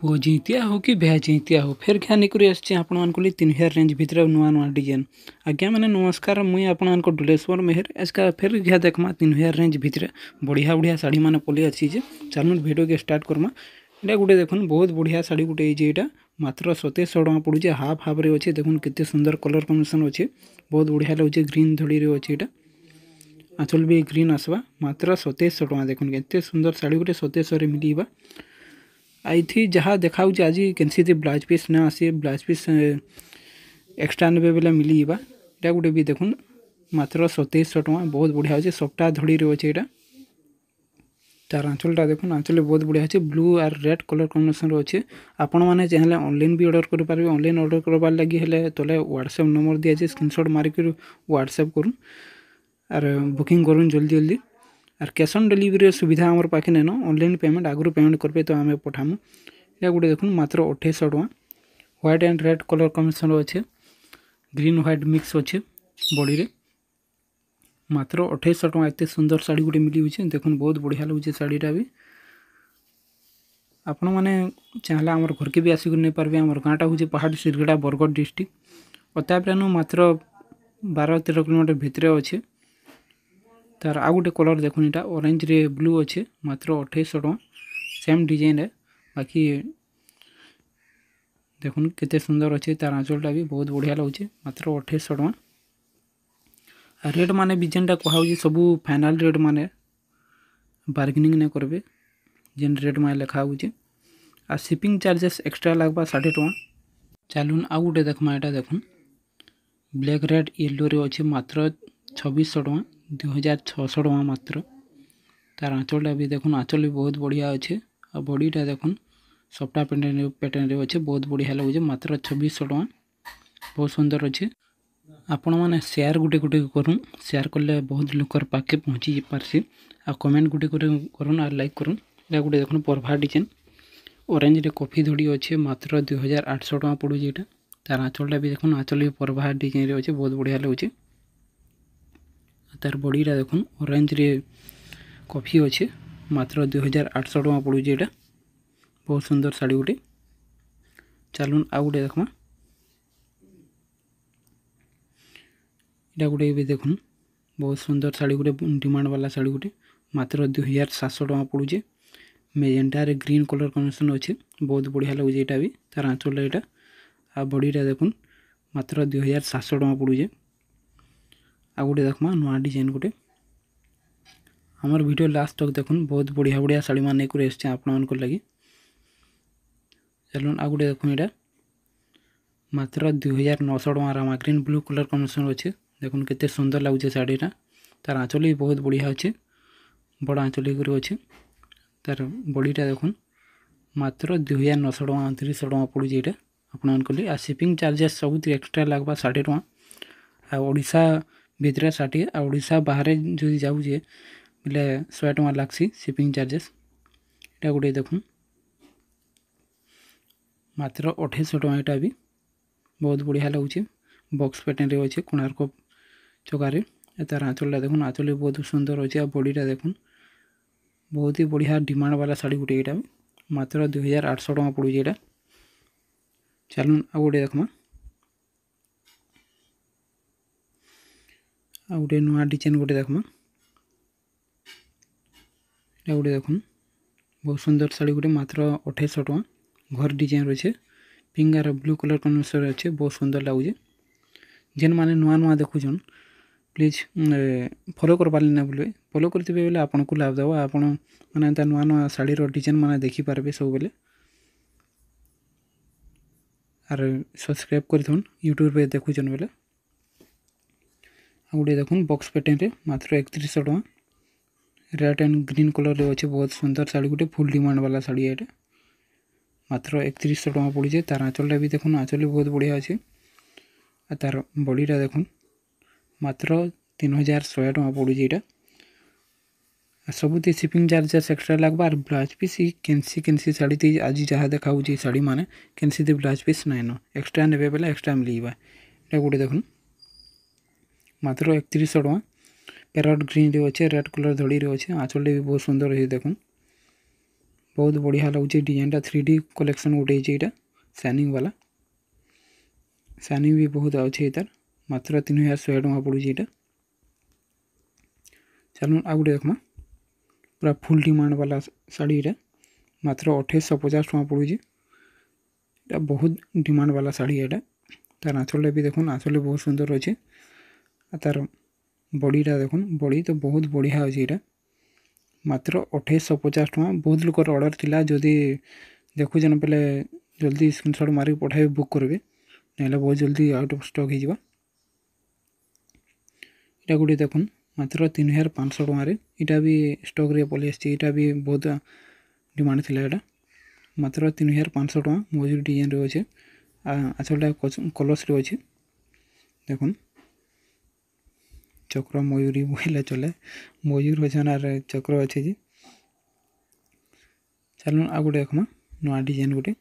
पुओ जितिया हो कि भे जितिया हो फेर क्या निकरी आसछि आपण मानको 3000 रेंज भितर नुआ नुआ डिजाइन आज्ञा माने नमस्कार मुई आपण मानको डुलेश्वर मेहर एसका फेर घ्या देखमा 3000 रेंज भितर बढ़िया बढ़िया साड़ी माने पली आछि जे चलुन वीडियो के स्टार्ट करमा एटा गुटे देखुन बहुत बढ़िया साड़ी गुटे जे एटा मात्र 2700 टका पड़ुचे हाफ हाफ रे अछि देखुन केते सुंदर कलर कॉम्बिनेशन अछि बहुत बढ़िया लाଗୁचे ग्रीन धड़ी रे अछि एटा आंचल भी ग्रीन आसबा मात्र 2700 टका देखुन केते सुंदर साड़ी गुटे 2700 रे मिलीबा आई थी जहाँ देखा आज कैंसी ब्लाउज पीस ना आसी ब्लाउज पीस एक्सट्रा ने बेले मिलीबा एटा गुटे भी देखुन मात्र 2700 टका बहुत बढ़िया अच्छे सफ्टा धड़ी रे अच्छे यहाँ तार आंचलटा देखुन आंचल बहुत बढ़िया अच्छे ब्लू और रेड कलर कॉम्बिनेशन अच्छे आपण मैंने चाहिए ऑनलाइन भी ऑर्डर करेंगे ऑनलाइन ऑर्डर करवार लगी हेले तले व्हाट्सएप नंबर दिया जाए स्क्रीनशॉट मारिक व्हाट्सएप करूँ और बुकिंग करूँ जल्दी जल्दी और कैश ऑन डिलीवरी सुविधा आमर पाखे नेन ऑनलाइन पेमेंट आगु पेमेंट करेंगे तो आम पठामु या गोटे देखुन मात्र 2800 टका white and red colour combination अच्छे ग्रीन व्हाइट मिक्स अच्छे बॉडी रे मात्र 2800 टका एत सुंदर साड़ी गोटे मिली देखुन बहुत बढ़िया लगे साड़ीटा भी आपण मैंने चाहला आमर घर के भी आसिक नहीं पारे आमर गाँटा हूँ पहाड़ सिरगड़ा बरगढ़ डिस्ट्रिक्ट अताप्रान मात्र 12-13 किलोमीटर भितर अच्छे तार आ गोटे कलर देखुन यहाँ ऑरेंज रे ब्लू अच्छे मात्र 2800 टका सेम डिजाइन है बाकी देखुन केते सुंदर अच्छे तार आंचलटा भी बहुत बढ़िया लगे मात्र 2800 टका रेट माने भी जेनटा कहा सब फाइनाल रेट माने बार्गेनिंग नहीं करेंगे जेन रेट माने लिखा आ शिपिंग चार्जेस एक्स्ट्रा लगवा 60 टका चलुन आ गोटे देखमा यहाँ देखुन ब्लैक रेड येलो रे अच्छे मात्र 2600 टका 2600 टका मात्र तार आंचलटा भी देखुन आंचल भी बहुत बढ़िया अच्छे आ बॉडीटा देखुन सफ्टा पैटर्न रे अच्छे बहुत बढ़िया लगे मात्र 2600 टका बहुत सुंदर अच्छे आपण मैंने शेयर गुटे गुटे करूँ शेयर कले बहुत लोकर पाखे पहुँची पार्सी आ कमेंट गुटे करूँ और लाइक करूँ या गोटे देखुन परभा डिजाइन ऑरेंज रे कॉफी धड़ी अच्छे मात्र 2800 टका पड़ू यहाँ तार आंचलटा भी देखुन आंचल भी परभा डिजाइन रे अच्छे बहुत बढ़िया लगे तार बॉडीटा देखुन ऑरेंज रे कॉफी अच्छे मात्र 2800 टका पड़ू यहाँ बहुत सुंदर साड़ी गोटे चलुन आ गोटे देखमा यहाँ गोटे भी देखुन बहुत सुंदर साड़ी गोटे डिमांड वाला साड़ी गोटे मात्र 2700 टका पड़ुचे मेजेंटा रे ग्रीन कलर कॉम्बिनेशन अच्छे बहुत बढ़िया लगे यहाँ भी तार आंचल यहाँ आ बॉडीटा देखुन मात्र 2700 टका पड़ुचे आ गोटे देखमा नुआ डिजाइन गोटे आमर वीडियो लास्ट तक देखुन बहुत बढ़िया बढ़िया साड़ी मान नहीं आप लगी चलुन आ गोटे देखुन यहाँ मात्र 2900 टका Rama green blue colour combination अच्छे देखुन केते सुंदर लगुचे साड़ीटा तार आंचल भी बहुत बढ़िया अच्छे बड़ा आंचल अच्छे तार बॉडीटा देखुन मात्र 2900 टका 2900 टका पड़ू यहाँ आपन आ शिपिंग चार्जेस सब एक्स्ट्रा लगवा 60 टका आ ओडिशा भितर 60 आ ओडिशा बाहर जो जाऊे बोले 100 टका लगसी शिपिंग चार्जेस यहाँ गोटे देखुन मात्र 2800 टका यहाँ भी बहुत बढ़िया लगुचे बॉक्स पैटर्न रे अच्छे कोणार्क चौकार तार आंचलटा देखुन आंचल भी बहुत सुंदर अच्छे बॉडीटा देखुन बहुत ही बढ़िया डिमांड वाला साड़ी गोटे यहाँ मात्र 2800 टका पड़ू यहाँ चलुन आ गोटे देखमा आ गोटे नुआ डिजाइन गोटे देखमा यहाँ गोटे देखुन बहुत सुंदर साड़ी गोटे मात्र 2800 टका घर डिजाइन अच्छे पिंक और ब्लू कलर कॉम्बिनेशन अच्छे बहुत सुंदर लगुचे जेन माने नुआ नुआ देखुन प्लीज फॉलो कर पारे ना बोले फॉलो करते बेले आपन को लाभ देव आपण मैंने नुआ नुआ साड़ी डिजाइन मैंने देखिपारे सब बेले और सब्सक्राइब कर यूट्यूब पे देखुन बेले गोटे देखुन बॉक्स पैटर्न रे मात्र 3100 टका रेड एंड ग्रीन कलर रे अच्छे बहुत सुंदर साड़ी गोटे फुल डिमांड वाला साड़ी यहाँ मात्र 3100 टका पड़े तार आंचलटा भी देखुन आंचल भी बहुत बढ़िया अच्छे तार बॉडीटा देखुन मात्र 3100 टका पड़ू यहाँ सबुति शिपिंग चार्जेस एक्स्ट्रा लगवा ब्लाउज पीस कैंसी साड़ी थी आज जहाँ देखा साड़ी माने कैंसी थी ब्लाउज पीस नाइन एक्स्ट्रा ने बेले एक्स्ट्रा मिलवा यहाँ गोटे देखुन मात्र 3100 टका पैरट ग्रीन रे अच्छे रेड कलर धड़ी रे अच्छे आंचल भी बहुत सुंदर अच्छे देखुन बहुत बढ़िया लगुच डिजाइनटा 3D कलेक्शन गोटे ये साइनिंग वाला साइनिंग भी बहुत अच्छे तार मात्र 3100 टଙ୍କା पड़ूँ ये चलो आ गए देखमा पूरा फुल डिमांड वाला शाड़ी मात्र 2850 टଙ୍କା पड़ूँ ये बहुत डिमांड वाला शाड़ी यहाँ तार आँचल भी देखुन आँचल बहुत सुंदर अच्छे तार बॉडीटा देखुन बॉडी तो बहुत बढ़िया अच्छे यहाँ मात्र 2850 टଙ୍କା बहुत लोकर ऑर्डर थिला जदि देखुन पे जल्दी स्क्रीनशॉट मारिक पठाइबे बुक करेंगे ना बहुत जल्दी आउट ऑफ स्टॉक हो गोटे देखुन मात्र 3500 टଙ୍କା यहाँ भी स्टॉक रे पलि आसा भी बहुत डिमांड थिला यहाँ मात्र 3500 टଙ୍କା मयूर डिजाइन रे अच्छे आँचलटा कलर्स रे अच्छे देखुन चक्र मयूरी बोले चले मयूर अच्छे आर चक्र अच्छे जी चलो आ गए देखमा नुआ डिजाइन गोटे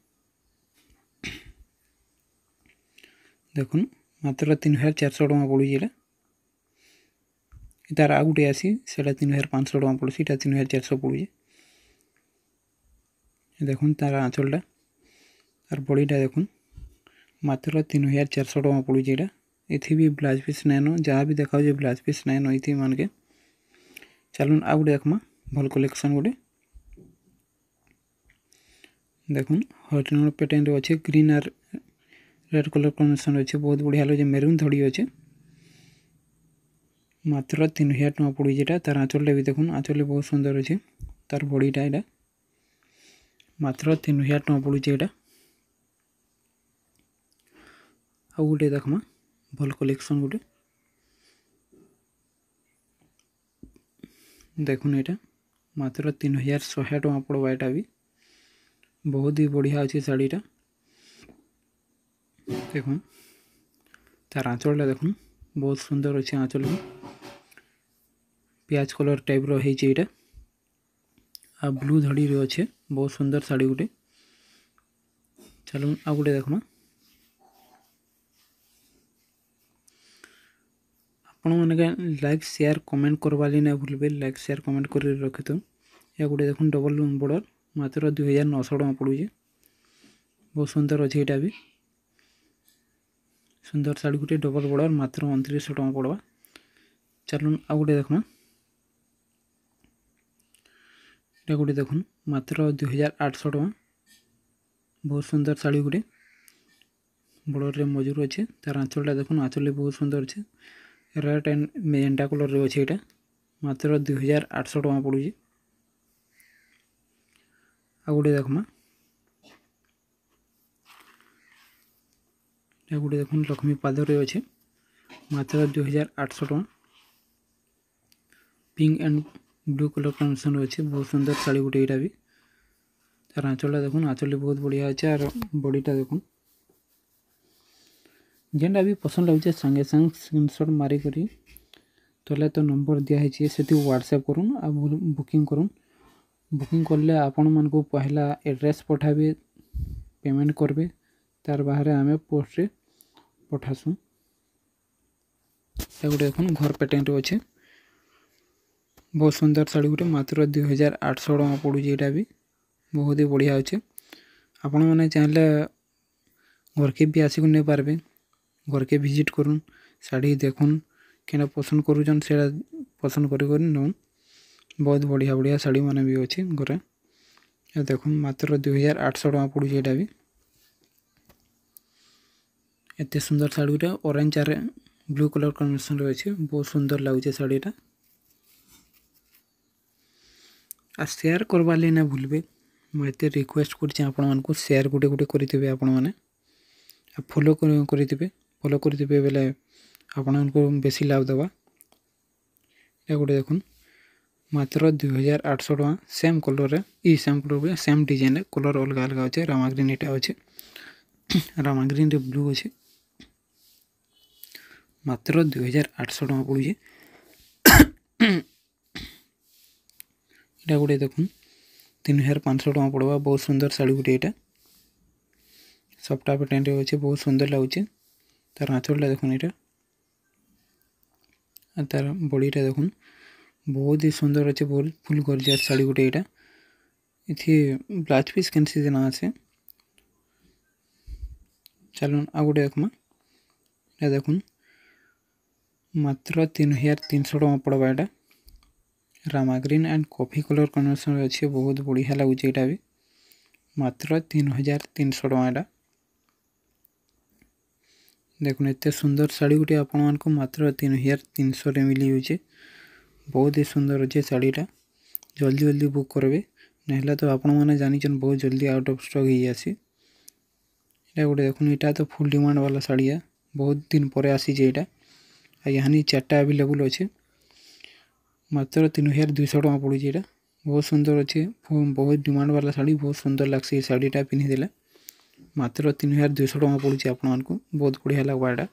देखुन मात्र 3400 टଙ୍କା पड़ू ये तार आ गए आसी से 3500 टଙ୍କା पड़ू 3400 पड़ू देखुन तार आँचलटा तार बॉडीटा देखुन मात्र 3400 टଙ୍କା पड़ू ये इथि भी ब्लाउज पीस नैन जहाँ भी देखा ब्लाउज पीस नैन इथि मान के चलो आ गए देखमा भल कलेक्शन गोटे देखुन हरिण पैटर्न अच्छे green or red colour combination अच्छे बहुत बढ़िया लगे मेरून धड़ी अच्छे मात्र 3000 टଙ୍କା पड़ू ये तार आँचल भी देखुन आँचल बहुत सुंदर अच्छे तार बॉडीटा यहाँ मात्र 3000 टଙ୍କା पड़ू ये आ गए देखमा भल कलेक्शन गोटे देखुन यहाँ मात्र 3100 टଙ୍କା पड़वा यहाँ भी बहुत ही बढ़िया अच्छे शाड़ीटा देखुन तार आँचलटा देखुन बहुत सुंदर अच्छे आँचल भी पियाज कलर टाइप रही आ ब्लू धड़ी रे अच्छे बहुत सुंदर शाड़ी गोटे चलो आ गए देखमा आपण मैंने लाइक शेयर कमेंट करवा ना भूलबे लाइक शेयर कमेंट कर रखी तो या गोटे देखुन डबल बॉर्डर मात्र 2900 टଙ୍କା पड़ू बहुत सुंदर अच्छे यहाँ भी सुंदर शाड़ी गोटे डबल बॉर्डर मात्र 2900 टଙ୍କା पड़वा चलो आ गए देखमा ये गोटे देखुन मात्र 2800 टଙ୍କା बहुत सुंदर शाड़ी गोटे बॉर्डर रे मजूर अच्छे तार आँचलटा देखुन आँचल बहुत सुंदर अच्छे रेड एंड मेजेंटा कलर रे अच्छे यहाँ मात्र 2800 टଙ୍କା पड़ू आ गए देखमा ये गोटे देखुन लक्ष्मी पादर रे अच्छे मात्र 2800 टଙ୍କା pink and blue colour combination अच्छे बहुत सुंदर शाड़ी गोटे यहाँ भी तार आँचलटा देखुन आँचल बहुत बढ़िया अच्छे और बॉडीटा देखुन जेनटा भी पसंद लगे संगे संग स्क्रीनशॉट मारिक तले तो नंबर दिखाई से व्हाट्सएप करूँ आ बुकिंग करूँ बुकिंग कले आपण मन को पहला एड्रेस पठाबे पेमेंट करबे तार बाहर आमे पोस्ट रे पठासु गोटे देखुन घर पैटर्न रे अच्छे बहुत सुंदर शाड़ी गोटे मात्र 2800 टଙ୍କା पड़ू यहाँ भी बहुत ही बढ़िया अच्छे आपण मैंने चाहले घर के भी आसिक नहीं पारबे घर के विजिट करूँ शाड़ी देखुन क्या पसंद करूँ से पसंद कर नौन बहुत बढ़िया बढ़िया शाड़ी माने भी अच्छे घरे देखुन मात्र 2800 टଙ୍କା पड़ू यहाँ भी एत सुंदर शाड़ी ऑरेंज आर ब्लू कलर कॉम्बिनेशन अच्छे बहुत सुंदर लगुचे शाड़ीटा आ शेयर करवा ना भूलबे मुझे रिक्वेस्ट कर शेयर गोटे गोटे करेंगे आपण मैंने फॉलो करेंगे फॉलो करेंगे बेले आपण को बेसी लाभ देवा ये गोटे देखुन मात्र 2800 टଙ୍କା सेम कलर रे ई same colour same design colour अलग अलग अच्छे रामा ग्रीन यहाँ अच्छे रामा ग्रीन रे ब्लू अच्छे मात्र 2800 टଙ୍କା पड़ू यहाँ गोटे देखुन 3500 टଙ୍କା पड़वा बहुत सुंदर शाड़ी गोटे यहाँ सफ्टा पैटर्न रे अच्छे बहुत सुंदर लगुचे तार आँचलटा देखुन यहाँ तार बॉडीटा देखुन बहुत ही सुंदर अच्छे बहुत फुल गॉर्जियस शाड़ी गोटे यहाँ इथि ब्लाउज पीस केनसी देना आछे चलून आ गोटे देखमा ये देखुन मात्र 3300 टका पड़वा एटा Rama green and coffee colour combination अच्छे बहुत बढ़िया लगुच एटा भी मात्र 3300 टका एटा देखुन एत सुंदर शाड़ी गोटे आपण मानक मात्र 3300 मिली जाऊे बहुत ही सुंदर अच्छे शाड़ीटा जल्दी जल्दी बुक करबे ना तो आपण मैंने जानीचन बहुत जल्दी आउट ऑफ स्टॉक हो जासी ये गोटे देखुन यहाँ तो फुल डिमांड वाला शाड़ी है बहुत दिन पर आसी यहाँ यहाँ चार्टा अवेलेबल अच्छे मात्र 3200 टका पड़ी यहाँ बहुत सुंदर अच्छे बहुत डिमांड वाला शाड़ी बहुत सुंदर लगसी शाड़ीटा पिंधिदेले मात्र 3200 टका पड़ुଛି आपको बहुत बढ़िया लगवा एटा।